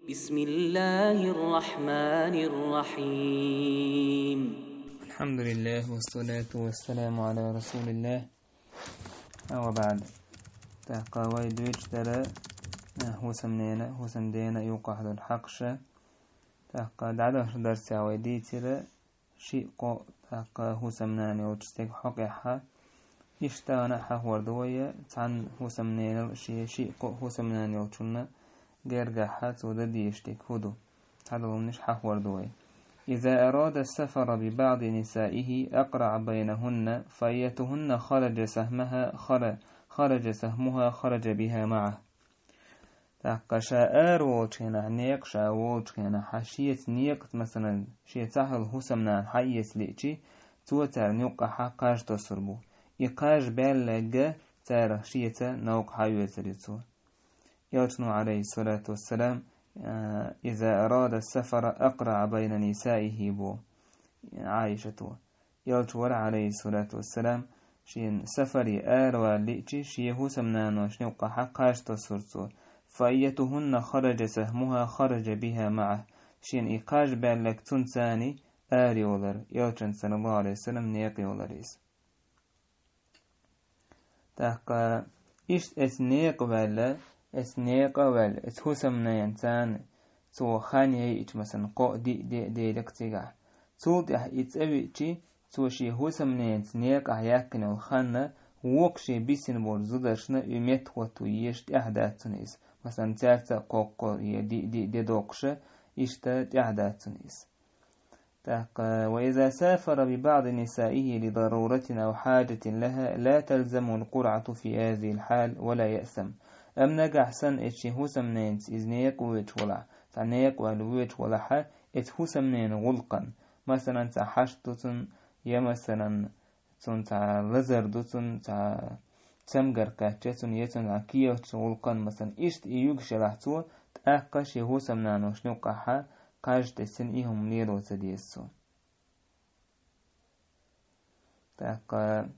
بسم الله الرحمن الرحيم. الحمد لله والصلاة والسلام على رسول الله. وبعد تقاوي دويش ترى هو سمدينا يوقع هذا الحقشة تقا دعدا درس عويدي ترى شيء قو تقا هو سمناني وتستيق حقيحة يشتانا حوار دوية عن هو سمناني شيء قو هو سمناني وتشنا جرجحات وددي يشتك هدو هذا مش حوار دوية. إذا أراد السفر ببعض نسائه أقرع بينهن فأيتهن خرج سهمها خرج بها معه. تقشا أروتشنا نيقشا ووتشنا حشية نيقت مثلا شيء سهل هسمنا حيس ليتشي توتر نيقا حقاش تصربو إقاش بلغ تار شيء نوق حيوز ريتو يوتنو عليه الصلاة والسلام إذا أراد السفر أقرع بين نسائه بو عائشة يلتور عليه الصلاة والسلام شين سفري آروا لئتي شيه سمنانو شنوق حقاش تصرتو فأيتهن خرج سهمها خرج بها معه شين إقاش بالك تنساني آري ولر يلتن صلى الله عليه وسلم نيقي ولريس تحقا إشت اسنيق ولا اسنيق ولا اسهسمنا ينسان تو خاني إيش مثلا قو دي لكتيجا تو ده إتسوي تو شي هسمنا نيق أحياكنا الخانة وقشي بيسن برزودشنا يميت وتو يشت أحداثنيس مثلا تارتا قو دي دوقشة يشت أحداثنيس وإذا سافر ببعض نسائه لضرورة أو حاجة لها لا تلزم القرعة في هذه الحال ولا يأثم أم نجح سن إتشي هسمنا إذنيق ويتش ولا تعنيق والويتش ولا حا إتهسمنا غلقا مثلا تحشتتن يا مثلا تنتع لزردتن تمجر كاتشتن يتن عكية غلقا مثلا إشت إيوك شرحتو تأقش يهسمنا نوشنوقا حا قاج تسن إيهم ليرو تديسو تأقا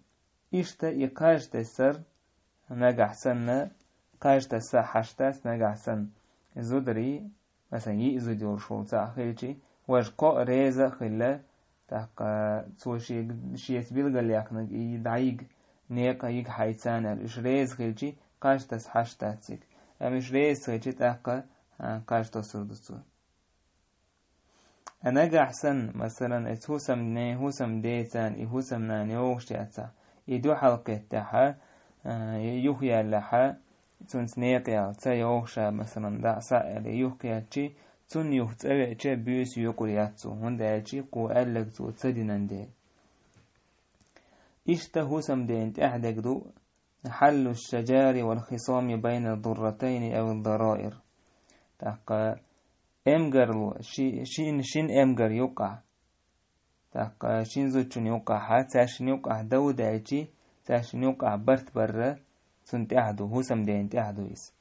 إشتا إقاج تسر نجح سن قاج تسا حشتاس نجح سن زودري مثلا يئزو ديور شولتا خيلشي واج قو ريزا خلا تحقا توشي شيت بيلغل يقنق يدعيق نيقا يق حيتانا إش ريز خيلشي قاج تس حشتاتك إش ريز خيلشي تحقا قاج تصردتو أنجح سن مثلا هوسم ديتان هوسم ناني وغشتاتا يدو حلقة تحا يوهي اللحا تنسنيقيا تا يوغشا مثلا دا سائل يوهي تشي تن يوهتأوي تشي بيوس يوقرياتو هندا تشي قو ألقتو تدنان دي إشتا هوسم دينت أحدك دو حل الشجار والخصام بين الضرتين أو الضرائر تحقا امجر شين امجر يوقع تاق شين زوجن يوقع حتى شين يوقع داود عجي تاشين يوقع برت برا سنتعدو هو سمدين تعدو يس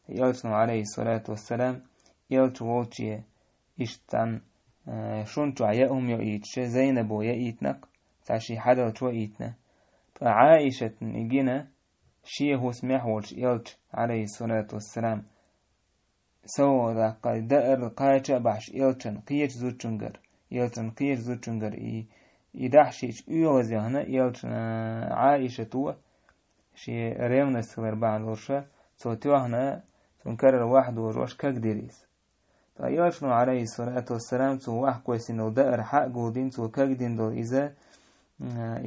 يلتنو عليه الصلاة والسلام يلتو ووتشي اشتان شونتو عياهم يؤيتش زينبو يؤيتنق تاشي حدا تو يؤيتنا فعائشة نجينا شيه هو سمح ولش يلتش عليه الصلاة والسلام سو ذا قدر قايتش باش يلتن قيش زوتشنجر يدحشيش يوزي هنا يلتن عائشة تو شي ريمنا سكبر بعد ورشة تو هنا تنكرر واحد وروش كقدريس فيلتن عليه الصلاة والسلام تو واحد كويسين ودقر حق جودين تو كقدين دول إذا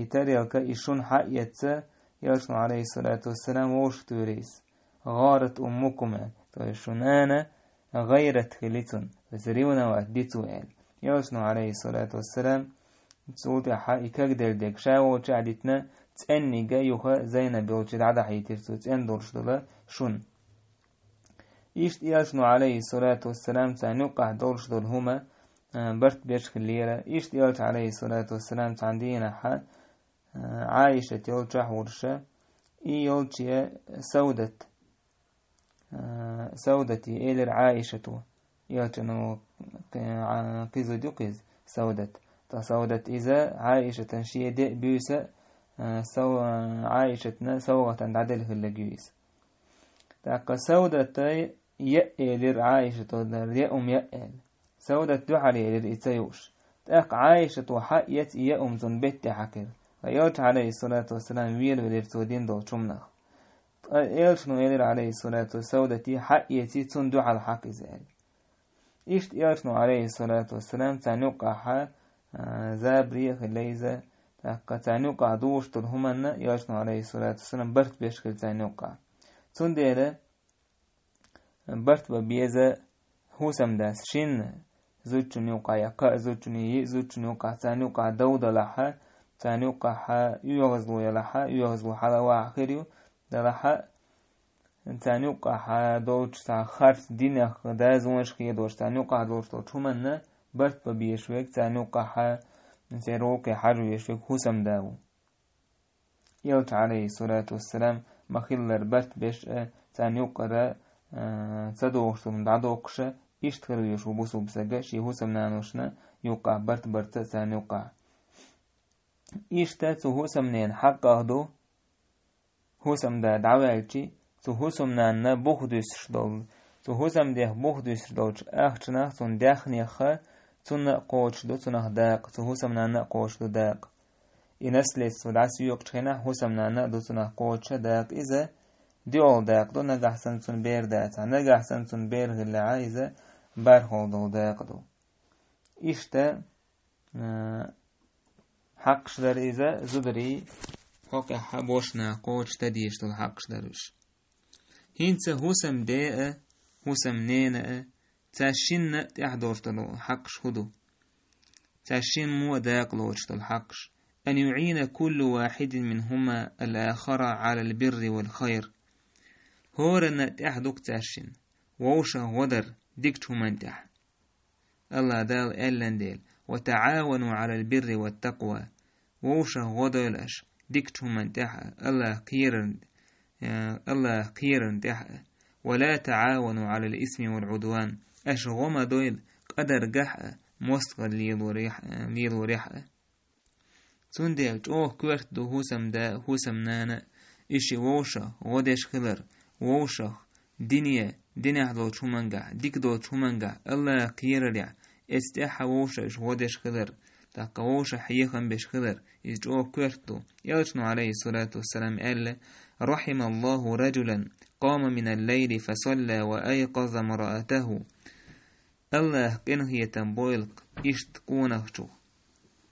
إتاريال كإيشون حق يتسا يلتن عليه الصلاة والسلام وش توريس غارت أمكم شنانا غيرت خليتون فسريونا وأديتو يوشنو عليه الصلاة والسلام تسولتي حقي كقدر ديك شاو وشعدتنا تأني جايوها زينب بيوشد عدا حيترسو تأن دورشدولا شون إيشت يوشنو عليه الصلاة والسلام تانوقع دورشدول هما برت بيش خليرة إيشت يوش عليه الصلاة والسلام تاندينا حا عايشة يوشح ورشة يوشي سودتي إلر عائشة يوتنو قيزو دو قيز سودت إذا عائشة شيء بيوسة عائشة سوغة عدل هلجيس تاق سودتي يألر عائشة تودر يأل سودة دحر يلر إتيوش تأق عائشة وحقيت زن بيت حكر فيلش عليه الصلاة والسلام ويلر تودين دول شمنخ يلش نو يلر عليه الصلاة والسودة حقيتي تون دحر حق زال إشت يلش نو عليه الصلاة والسلام تنوقع زابريخ الليزة تنوقع دوش تلهمنا يلش نو عليه الصلاة والسلام برت بيشكل تنوقع تون ديلا برت ببيزة هوسم داس شين زوجن يوقع يقع زوجن يوقع تنوقع دودة لحا تنوقع يغزلو يلحا يغزلو حلوة آخريو دلحا تنوقع دوش خارس دينخ دا زونش خيدوش تنوقع دوش تلهمنا برت ببيشوك تنوقع نسيروك حجو يشوك هوسم داو يلت عليه الصلاة والسلام مخيلر برت بيش تنوقع تدوشتم دعدوقش يشتغل يشو بوسو بسجا شي هوسم نانوشنا يوقع برت تنوقع يشتا هوسم نين حق اهدو هوسم دا دعوالشي هوسم نانا بوخدوش شدول هوسم ديه بوخدوش شدولش اخشنا تون داخنيخ تون قوش دو تون داق هوسم نانا قوش دو داق ينسلس ودعسي يوقشنا هوسم نانا دو تون قوش داق إذا ديول داق دو نجح سنتون بير داتا نجح سنتون بير اللي عايزة بارهول دو داق دو إشتا حقش در إذا زدري هوكا حبوشنا قوش تديش دو حقش دروش هينسا هوسم داء هوسم نيناء تاشين تحضرش دو حقش هدو تاشين مو داق لوش دو الحقش أن يعين كل واحد منهما الآخر على البر والخير هورن تحدوك تاشين ووشا ودر ديكتو منتح الله دال إلان ديل وتعاونوا على البر والتقوى ووشا ودلش ديكتو منتح الله قيرن تح ولا تعاونوا على الإثم والعدوان أشغم دويل قدر جح مستقل ليلو ريح تندل كورت دو هوسم نانا إشي ووشا ودش خلر ووشا دنيا دو تشومنجا ديك دو تشومنجا الله قيرلع استحا ووشا ودش خلر تاقا ووشا حيخن بش خلر إجو كورتو يلشنو عليه الصلاة والسلام قال رحم الله رجلا قام من الليل فصلى وأيقظ امرأته الله قنه يتنبويلق إشتقونهشو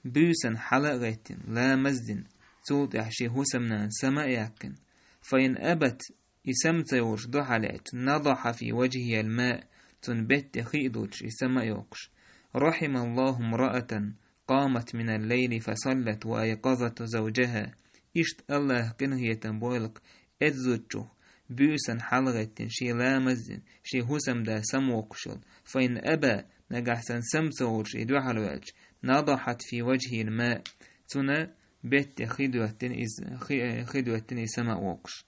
بيسن حلقة لا مزدن صوت يحشي هسمنا سما يكن فإن أبت إسمت يوش دحلت نضح في وجهه الماء تنبت خيدوش إسما يوكش رحم الله امرأة قامت من الليل فصلت وأيقظت زوجها إشت الله قنه يتنبويلق أتزوجه بيسن حلقة شي لا مزدن شي هسم دا سموكشل فإن أبا نجحسن سمتوش إدوحلوش نضحت في وجه الماء تنا بيت خدوة سما وقش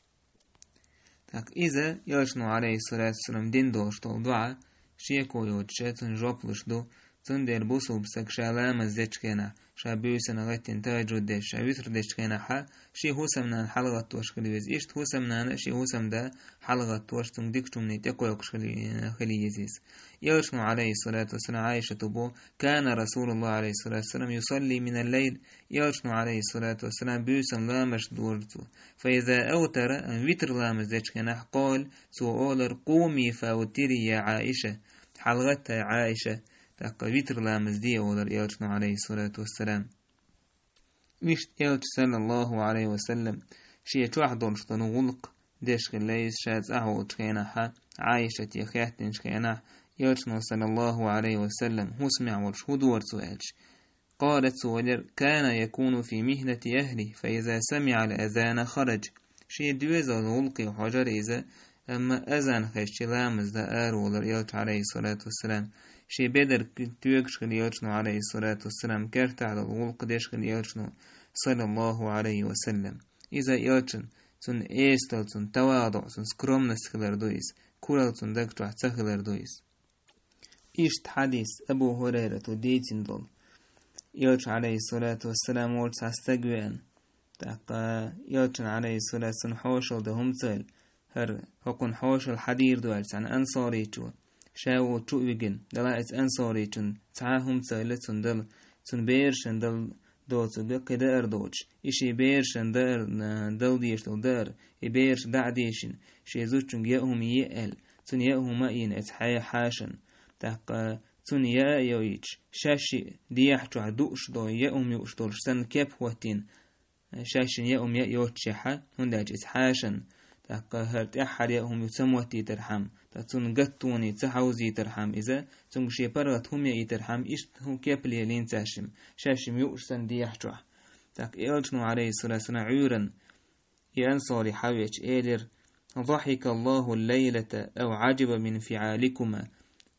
تاك إذا يلشنو عليه الصلاة والسلام دين دوش طول دعا شيكو يوجشتن جوبلش دو تندر بوسو بسك شالام الزيتشكينا شابيوسن غتن تاجود ديش شابيوتر ديشكينا حا شي هوسمنا الحلقة توش خليوز إشت هوسمنا شي هوسم دا حلقة توش تنجدكتم نيتكو يوكش خليزيز يلشنو عليه الصلاة والسلام عائشة بو كان رسول الله عليه الصلاة والسلام يصلي من الليل يلشنو عليه الصلاة والسلام بيوسن لامش دورتو فإذا أوتر أن ويتر لامش ديشكينا قال سؤال قومي فاوتري يا عائشة حلقتها عائشة تاقا ويتر لامز دي أولر يلشنو عليه الصلاة والسلام مشت يلش صلى الله عليه وسلم شيء توحضر شطنو غلق ديش غليس شاز أهو تشكيناها عايشة يخيحتن شكيناه يلشنو صلى الله عليه وسلم هو سمع والشهود ورسوالش قالت سوالر كان يكون في مهنة أهله فإذا سمع الأذان خرج شيء دويزة الغلق وحجر إذا أما أذان خيش لامز دا أولر يلش عليه الصلاة والسلام شي بدر تيوكش يلشنو عليه الصلاة والسلام كرت على الغلق ديش يلشنو صلى الله عليه وسلم إذا يلشن تن إيستل تن تواضع تن سكرومنس خلر دويس كورل تن دكتوح تخلر دويس إشت حديث أبو هريرة ديتين دول يلش عليه الصلاة والسلام ورس استقوين تاقا يلشن عليه الصلاة والسلام حوشل دهم تل هر هكون حوش الحدير دوالس عن أنصاري جو شاو تو ويجن دلا إت أنصاري جن تعاهم تايلتون دل تون بيرشن دل دوتو قدا أردوش إشي بيرشن دل ديش دل دار إبيرش دعديشن شي زوجن يأهم يأل تون يأهم إين إتحايا حاشن تاق تون يأيويش شاشي ديح جو عدوش دو يأهم يوش دول سن كيب واتين شاشن يأهم يأيوتشيحا هنداج إتحاشن تاق هرت أحد يأهم يسموتي ترحم تون قطوني تحوزي ترحم إذا تون شي برغت هم يترحم إيش هو كيب لين تاشم شاشم يوش سن ديح جو تاق إلجنو عليه الصلاة والسلام عورا ينصاري حويش إيلر ضحك الله الليلة أو عجب من فعالكما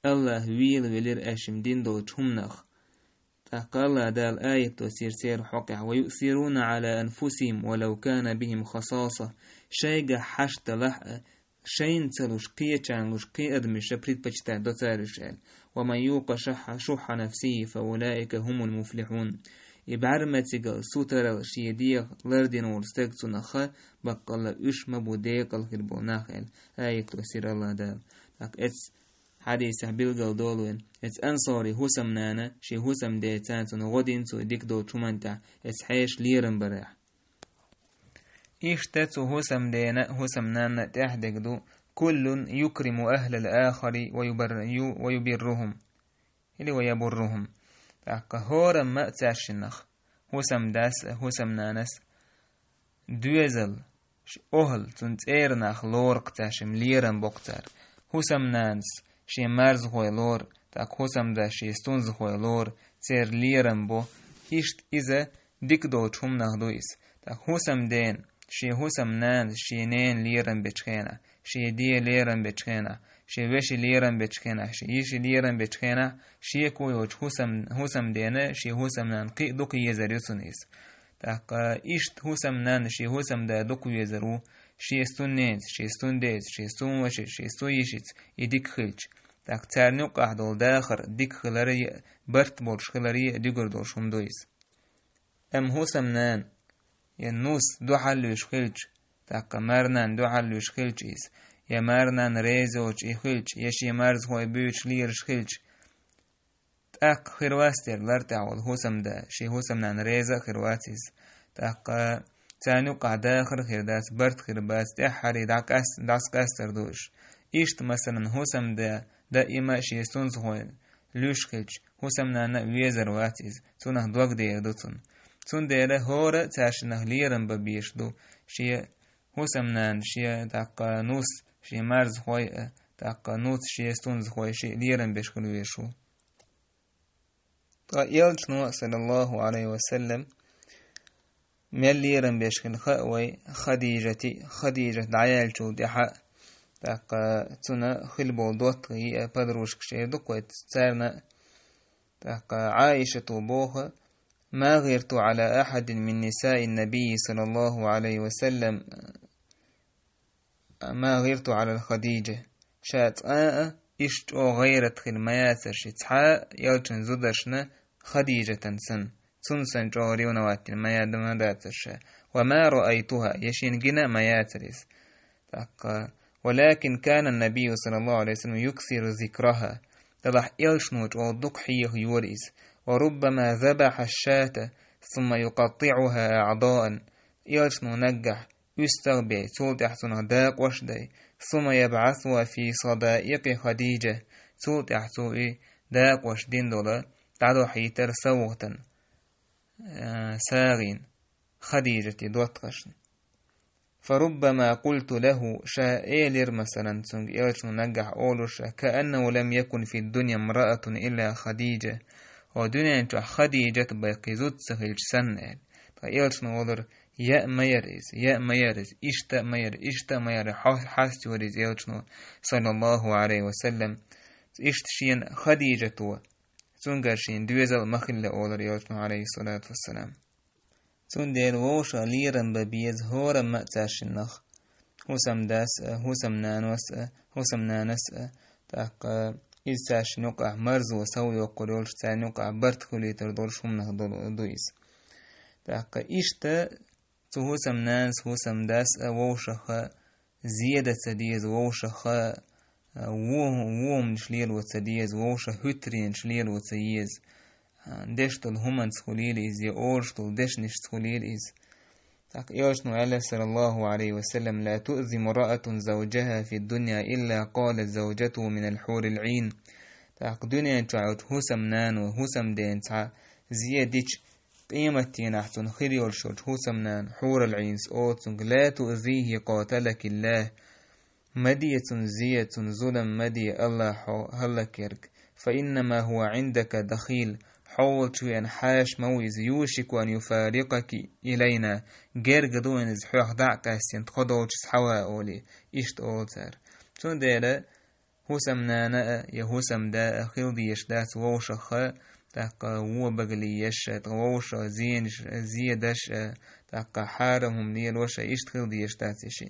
الله ويل ولر أشم دين دو تشمنخ تقال دال آية تسير سير حقع ويؤثرون على أنفسهم ولو كان بهم خصاصة شيء حشت لح شين تلوش قية لوش قية أدمش بريد بجتا دو تارشال ومن يوق شح نفسه فأولئك هم المفلحون إبعرمتك سوتر شيدية لردين ورستكتو نخا بقال إش مبوديق الخربو ناخل آية تسير الله دال إتس حديث بيلغل دولوين إتس أنصاري هسم نانا شي هسم ديتانتون غدين تو ديك دو تشمانتا إتس حيش ليرن براح إيش تتو هسم دينا هسم نانا تحدك دو كل يكرم أهل الآخر ويبرهم إلي ويبرهم تاقا هورا ما تاشنخ هسم داس هسم نانس دوزل أهل تنتيرناخ لورق تاشم ليرن بوقتار هسم نانس شي مرز خوي لور تاق هسم دا شي ستونز خوي لور تير ليرن بو هيشت إذا ديك دو تشم نخدويس تاق هسم دين شي هسم نانس شي نين ليرن بچخينا شي دي ليرن بچخينا شي وشي ليرن بچخينا شي يشي ليرن بچخينا شي كوي هسم دينا شي هسم نان قي دوك يزريسونيس تاق إشت هسم نان شي هسم دا دوك يزرو شي ستون نينز شي ستون ديز شي ستون وشي شي ستو يشيت يديك خلج تاق تارنو قاعدول داخر ديك خلاري برت بولش خلاري ديگر دولشم دويس ام هسم نان ينوس دو حلوش خلج تاق مرنان دو حلوش خلج إيس يا مرنان ريزوش إخلج يشي مرز هوي بيوش ليرش خلج تاق خرواستير لارتعول هسم دا شي هسم نان ريزا خرواتيس تاق تانو قاعد آخر خير داس برد خير باس تحري داس كاستر دوش إيشت مثلا هسم دا دائما شيستون زهوين لوش خلج هسم نانا ويزر واتيز تونه دوغ دير دوتون تون ديره هورا تاشنه ليرن ببيش دو شي هسم نان شي تاقا نوس شي مرز خوي تاقا نوس شيستون زهوي شي ليرن بيشكلو يشو يلجنو صلى الله عليه وسلم مليرن بيشكل خاوي خديجة دعيال جو دحا تاقا تنا خلبو دوطي بدروش كشي دوكويت تسارنا تاقا عائشة بوها ما غيرت على أحد من نساء النبي صلى الله عليه وسلم ما غيرت على الخديجة شات إشتو غيرت خلمياتر شتحا يلجن زدشنا خديجة سن سنسن جوري ونواتل ما يادم داتشا وما رأيتها يشين جنا ما ياترس ولكن كان النبي صلى الله عليه وسلم يكثر ذكرها تضح إلشنوج ودقحيه يوريس وربما ذبح الشاة ثم يقطعها أعضاء إلشنو نجح يستغبي تولتح داق وشدي ثم يبعثها في صدائق خديجة تولتح داق وشدين دولا تعدو حيتر سوغتا ساغين خديجة دوتقشن فربما قلت له شائلر مثلا تنج إلشنو نجح أولوش كأنه لم يكن في الدنيا امرأة إلا خديجة ودنيا انتو خديجة باقي زود سخيج سنة إلشنو ولر يا ميرز إشتا مير حاست ورز إلشنو صلى الله عليه وسلم إشت شين خديجة تنجر شين دوزل مخل أولر إلشنو عليه الصلاة والسلام تندير ووش ليرن ببيز هورا مأتاش النخ هسم داس هسم نانس تاق إزتاش نقع مرز وسوي وقرولش تا نقع برتخلي تردولش هم نخدول دويس تاق إشتا تو هسم نانس هسم داس ووشخ زيادة سديز ووشخ ووم نشليل وتسديز ووش هترين نشليل وتسيز دشتل همان سخليل إز يأورشتل دشنش سخليل إز تاك يوشنو الله صلى الله عليه وسلم لا تؤذي امرأة زوجها في الدنيا إلا قالت زوجته من الحور العين تاك دنيا تعود هسم نان وهسم دين تاع زيادتش قيمتين أحسن خيريول شوج هسم نان حور العين سؤوتنك لا تؤذيه قاتلك الله مدية زية ظلم مدي الله هلكيرك فإنما هو عندك دخيل حول شوين حاش مويز يوشك أن يفارقك إلينا جرق دوين زحوح دعك أسين تخدوش سحوا أولي إشت أولتر شون ديلا هسم نانا يهسم دا خلدي يشدات ووشخ تاق وو بغليش تغوش زيدش تاق حارهم ليل وش إشت خلدي يشدات يشي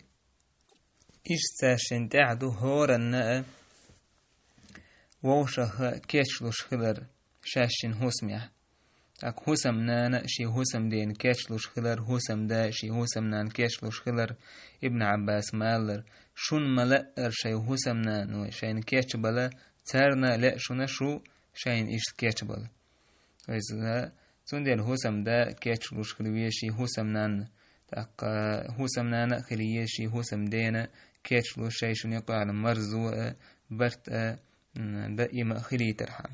إشت ساشن تعدو هورا ووشخ كيشلوش خلر شاشين هسميح اك هسم نانا شي هسم دين كيشلوش خلر هسم دا شي هسم نان كيشلوش خلر ابن عباس مالر شون ملأر شي هسم نان شين كيش بلا تارنا لا شونا شو شين إيش كيش بلا وإذا تندل هسم دا كيشلوش خلوية شي هسم نان تاق هسم نانا خلية شي هسم دينا كيشلوش شي شون يقع مرزو برت دائما خلي ترحم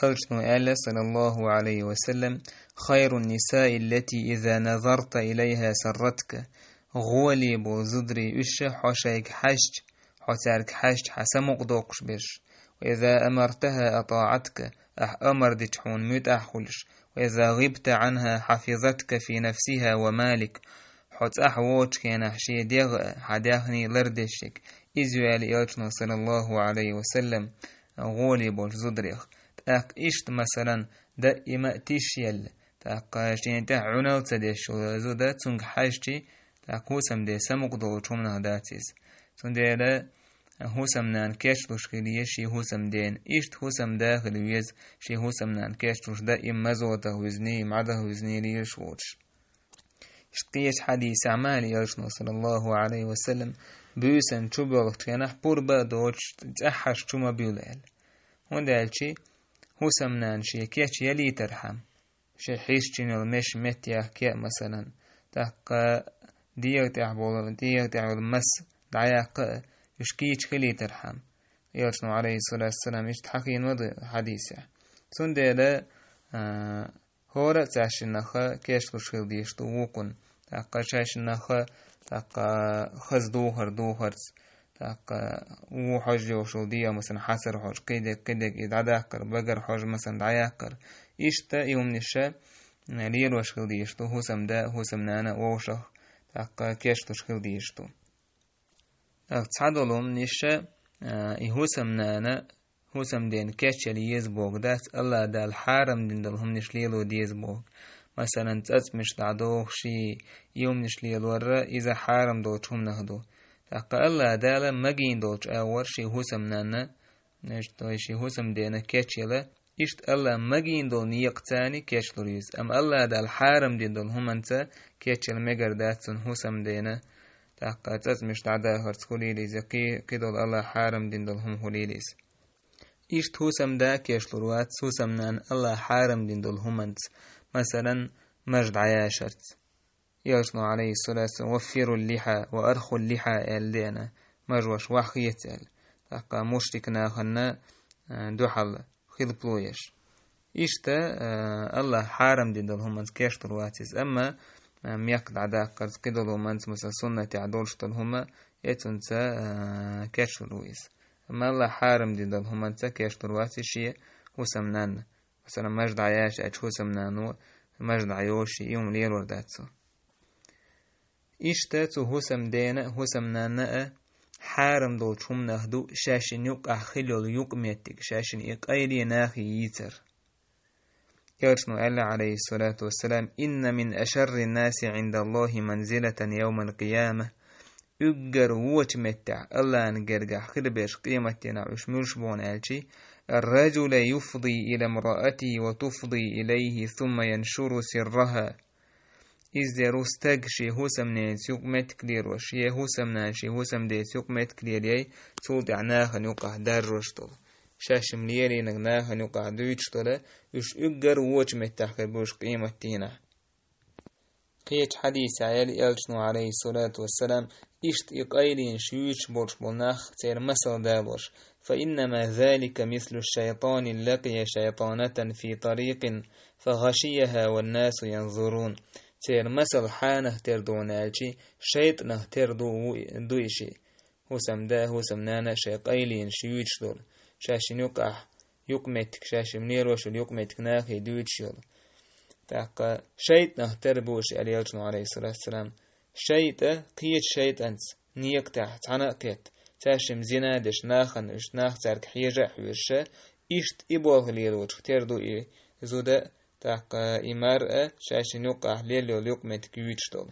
يرجو آل صلى الله عليه وسلم خير النساء التي إذا نظرت إليها سرتك غولي بوزدري إش حشيك حشج حتارك حشج حسمق دوقش بش وإذا أمرتها أطاعتك أمر دتحون ميت أحولش وإذا غبت عنها حفظتك في نفسها ومالك حت أحووش كان حشي ديغ حداخني لردشك إزوال يرجو صلى الله عليه وسلم غولي بوزدريخ تاق إشت مثلا دائما تيشيل تاق شين تاع عنال تدش وزو دا تونغ حاجتي تاق هوسم دي سمق دو چومنا داتيز تون دي دا هوسم نان كيشلوش خليه شي هوسم دين إشت هوسم داخل ويز شي هوسم نان كيشلوش دائما مزوته وزني معده وزني ليش ووش إشت قيش حديث عمالي يرشنو صلى الله عليه وسلم بيوسن چوبوغ تينح بوربا دوش تأحش چوما بيولال هون دالشي هوسم نان شي كيش يلي ترحم شي حيشتين المش متيا كي مثلا تاق ديغ تعبول مس دعياق يشكيش خلي ترحم يرشنو عليه الصلاة والسلام يشتحقين وضع حديثة سون ديلا هورا تعشن نخا كيش لشخل ديشتو وقن تاق شاشن نخا تاق خز دوهر تاق وحج يوشل ديا مثلا حسر حج كدك إدعاكر بقر حج مثلا دعياكر إشتا يوم نشا ليل وشخل ديشتو هسم دا هسم نانا ووشخ تاق كيش لشخل ديشتو تصعدولهم نشا هسم نانا هسم دين كيش يليز بوغ دات الله دا الحارم دين دلهم نشليلو ديز بوغ مثلا تأتمش دعدوغ شي يوم نشليل ورا إذا حارم دوتهم نهدو تاق الله دالا مجين دوتش أور شي هسم نانا نشتوي شي هسم دينا كيش يلا إشت الله مجين دول نيقتاني كيش لوريز أم الله دا الحارم دين دول هم انتا كيش يلا مجر داتسن هسم دينا تاق تأتمش دعدا هرتس خليليز كدول الله حارم دين دول هم خليليز إشت هسم دا كيش لوروات هسم نان الله حارم دين دول هم انت مثلا مجد عياشرت يرسنو عليه الصلاة والسلام وفروا اللحى وأرخوا اللحى الدينا مجوش وحيتال تاقا مشركنا خنا دوحل خلبلويش إشتا الله حارم دين دول هم انت كيش لورواتيز أما ميقد عداك قرد كدولو منت مثلا سنة تعدولش دول هم يتنسى كيش لورويز أما الله حارم دين دول هم انت كيش لورواتيز شيء وسمنان مثلا مجد عياش أجهو سمنانو مجد عيوشي يوم ليل ورداتسو إشتاتو هسم دينا هسم نانا حارم دول شوم نهدو شاشن يوق أخيلو يوق ميتك شاشن إقايلي ناخي يتر يرشنو ألا عليه الصلاة والسلام إن من أشر الناس عند الله منزلة يوم القيامة يقر ووش متع الله نقرقع خلبش قيمتنا وشموش بون ألشي الرجل يفضي إلى امرأته وتفضي إليه ثم ينشر سرها إز دي روستاق شي هوسم نين سيوق مت كلير وش يه هوسم نان شي هوسم دي سيوق مت كلير يي تول دي عناها نيوقع دار روشتول شاشم ليري نغناها نيوقع دويتشتول يش اقر ووش متاخر بوش قيمة تينا قيت حديث عيالي ألشنو عليه الصلاة والسلام إشت إقايلين شيوش بورش بولناخ تير مسل دابوش فإنما ذلك مثل الشيطان لقي شيطانة في طريق فغشيها والناس ينظرون تير مسل حانه تير دونالشي شيطنه تير دويشي هوسم دا هوسم نانا شيقايلين شيوش دول شاشن يقع يقمتك شاشم نيروش يقمتك ناخي دويتشيل تاق شيطنه تربوش عليه الصلاة والسلام شيطة قيت شيطانس نيك تحت عناقيت تاشم زنادش ناخن اش ناخ تارك حيجا حوشة إشت إبوغ ليلوش تردو إيه زودا تاق إمارة شاشن يقع ليلو ليقمت كيويتشتول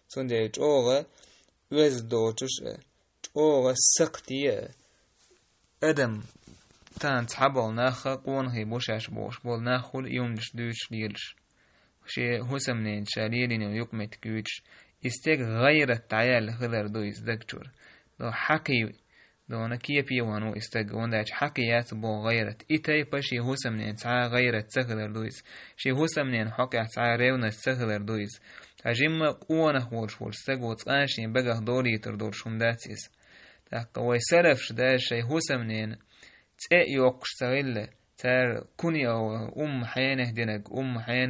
سونده جوغة وز دوتش جوغة سقتية أدم تان تحبال ناخا قون هي بوشاش بوش بول ناخول يومش دوش ليلش شي هسمنين شاليلين ويقمت كيويتش استيق غير التعيال خضر دو يزدكتور دو حقي دو نكيه بيوانو استيق ونداج حقيات بو غيرت إتاي باشي هسمنين تعا غيرت سخضر دويز شي هسمنين حقي تعا ريونا سخضر دويز أجيم قوانه ورش استيق وطقاشين بقى دولي تردور شمداتيس تاق ويسرف شداج شي هسمنين تأي يوقش تغيل تار كوني أو حيانه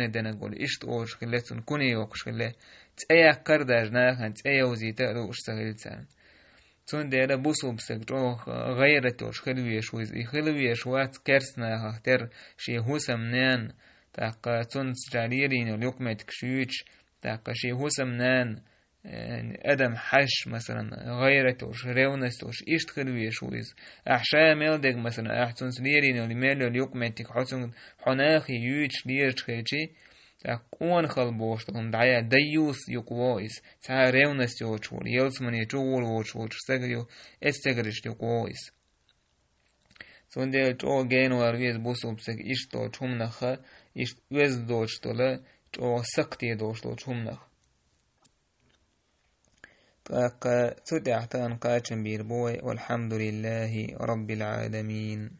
دينك ولا إشت أوش خلتون كوني يوقش خلت تأي قرداج ناخن تأي وزيتا لو اشتغل تان تون ديلا بوسو بسكتو غيرتوش خلويش ويز خلويش وات كرسنا هتر شي هوسم نان تاق تون سجاليرين وليقمت كشيوش تاق شي هوسم نان أدم حش مثلا غيرتوش ريونستوش إشت خلويش ويز أحشا ميلدك مثلا أحسن سليرين ولميلو ليقمتك حسن حناخي يوش ليرش خيشي قوان خلبوش تهم دعيا ديوس يقوائس تا ريونست يوچول يلسمن يجول وچول سگريو استگرش يقوائس سونده جو گين ورويز بوسو بسك إشتو چومنخ إشت وز دوچتولا جو سقتي دوچتو چومنخ تاق تدعتان قاچن بيربوي والحمد لله رب العالمين.